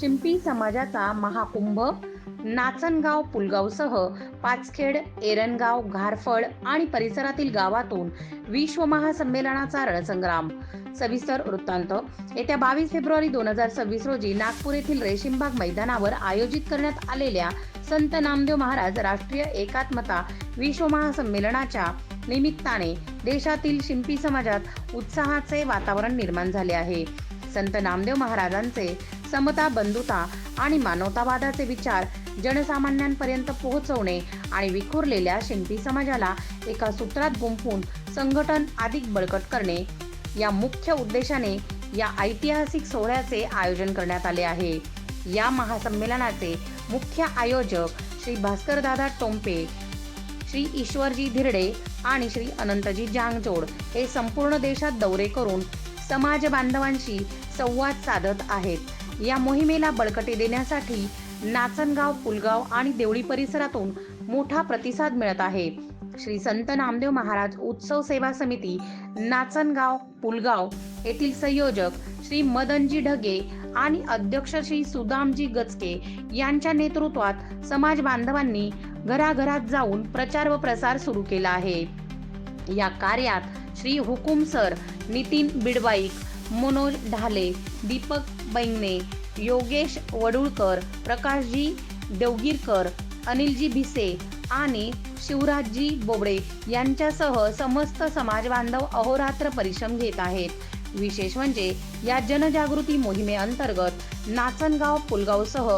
शिंपी समाजाचा महाकुंभ नाचनगाव पुलगावसह पाचखेड, एरनगाव, घारफळ आणि परिसरातील गावातून विश्व महासंमेलनाचा रणसंग्राम। सविस्तर वृत्तांत येत्या 22 फेब्रुवारी 2026 रोजी नागपूर येथील रेशीमबाग मैदानावर आयोजित करण्यात आलेल्या संत नामदेव महाराज राष्ट्रीय एकात्मता विश्व महासंमेलनाच्या निमित्ताने देशातील शिंपी समाजात उत्साहाचे वातावरण निर्माण झाले आहे। संत नामदेव महाराजांचे समता, बंधुता आणि मानवतावादाचे विचार जनसामान्यांपर्यंत पोहोचवणे आणि विखुरलेल्या शिंपी समाजाला एका सूत्रात गुंफून संघटन अधिक बळकट करणे या मुख्य उद्देशाने या ऐतिहासिक सोहळ्याचे आयोजन करण्यात आले आहे। या महासंमेलनाचे मुख्य आयोजक श्री भास्करदादा टोंपे, श्री ईश्वरजी धिरडे आणि श्री अनंतजी जांगजोड हे संपूर्ण देशात दौरे करून समाज बांधवांशी संवाद साधत आहेत। या मोहिमेला बळकटी देण्यासाठी नाचनगाव, पुलगाव आणि देवळी परिसरातून मोठा प्रतिसाद मिळत आहे। श्री संत नामदेव महाराज उत्सव सेवा समिती नाचनगाव, पुलगाव येथील संयोजक श्री मदनजी ढगे आणि अध्यक्ष श्री सुदामजी गचके यांच्या नेतृत्वात समाज बांधवांनी घराघरात जाऊन प्रचार व प्रसार सुरू केला आहे। या कार्यात श्री हुकुम सर, नितीन बिडवाईक, मनोज ढाले, दीपक बैंगणे, योगेश वडुळकर, प्रकाशजी देवगिरकर, अनिलजी भिसे आणि शिवराजजी बोबडे यांच्यासह समस्त समाज बांधव अहोरात्र परिश्रम घेत आहेत। विशेष म्हणजे या जनजागृती मोहिमेअंतर्गत नाचनगाव, पुलगावसह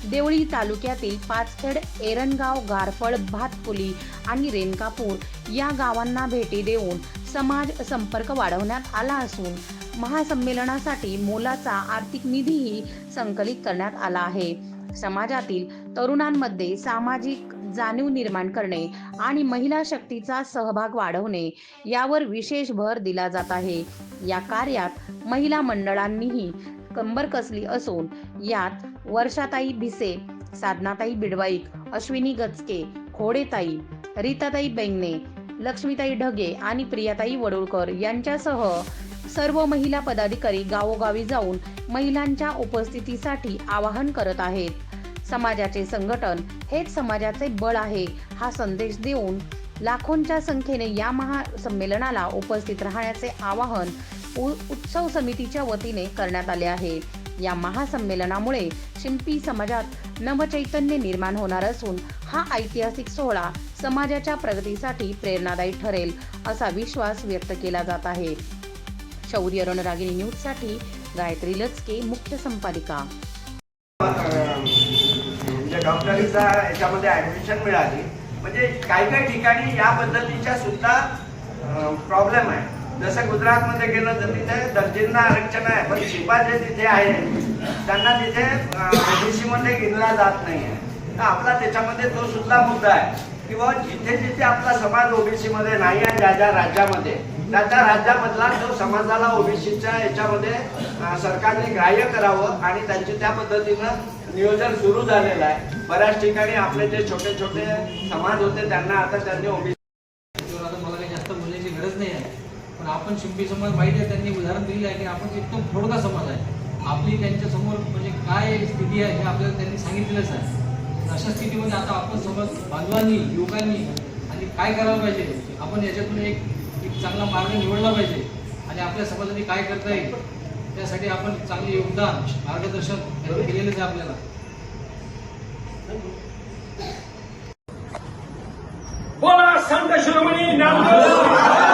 देवळी तालुक्यातील पाचखेड, एरनगाव, घारफळ, भातपुली आणि रेणकापूर या गावांना भेटी देऊन समाज संपर्क वाढवण्यात आला असून महासंमेलनासाठी मोलाचा आर्थिक निधीही संकलित करण्यात आला आहे। समाजातील तरुणांमध्ये सामाजिक जाणीव निर्माण करणे आणि महिला शक्तीचा सहभाग वाढवणे यावर विशेष भर दिला जात आहे। या कार्यात महिला मंडळांनीही कंबर कसली असून यात वर्षाताई भिसे, साधनाताई बिडवाईक, अश्विनी गचके, खोडेताई, रीताताई बैंगणे, लक्ष्मीताई ढगे आणि प्रियाताई वडुळकर यांच्यासह सर्व महिला पदाधिकारी गावोगावी जाऊन महिलांच्या उपस्थितीसाठी आवाहन करत आहेत। समाजाचे संघटन हेच समाजाचे बळ आहे हा संदेश देऊन लाखोंच्या संख्येने या महासंमेलनाला उपस्थित राहण्याचे आवाहन उत्सव समितीच्या वतीने करण्यात आले आहे। या महासंमेलनामुळे शिंपी समाजात नवचैतन्य निर्माण होणार असून हा ऐतिहासिक सोहळा समाजाच्या प्रगतीसाठी प्रेरणादायी ठरेल असा विश्वास व्यक्त केला जात आहे। शौर्य रणरागिणी न्यूज साठी गायत्री लचके, मुख्य संपादिका। डॉक्टरीचा याच्यामध्ये ऍडमिशन मिळाली म्हणजे काही ठिकाणी या पद्धतीच्या सुद्धा प्रॉब्लेम आहे। जसं गुजरातमध्ये गेलं तर तिथे दर्जींना आरक्षण आहे, पण शिपा जे तिथे आहे त्यांना तिथे ओबीसी मध्ये गिनला जात नाही आहे। तर आपला त्याच्यामध्ये तो सुद्धा मुद्दा आहे किंवा जिथे जिथे आपला समाज ओबीसी मध्ये नाही आहे, ज्या राज्यामध्ये त्या राज्यामधला जो समाजाला ओबीसीच्या याच्यामध्ये सरकारने ग्राह्य करावं आणि त्यांचे त्या पद्धतीनं नियोजन सुरू झालेलं आहे। बऱ्याच ठिकाणी आपले जे छोटे छोटे समाज होते त्यांना आता त्यांनी ओबीसी मला काही जास्त बोलण्याची गरज नाही आहे, पण आपण शिंपी समाज माहिती आहे, त्यांनी उदाहरण दिले आहे की आपण एकदम थोडका समाज आहे। आपली त्यांच्या समोर म्हणजे काय स्थिती आहे हे आपल्याला त्यांनी सांगितलेलंच आहे। अशा स्थितीमध्ये आता आपण समाज बांधवांनी, युवकांनी आणि काय करायला पाहिजे, आपण याच्यातून एक चांगला मार्ग निवडला पाहिजे आणि आपल्या समाजाने काय करता येईल त्यासाठी आपण चांगले योगदान, मार्गदर्शन केलेलंच आहे आपल्याला। बोला संत शिरोमणी नामदेव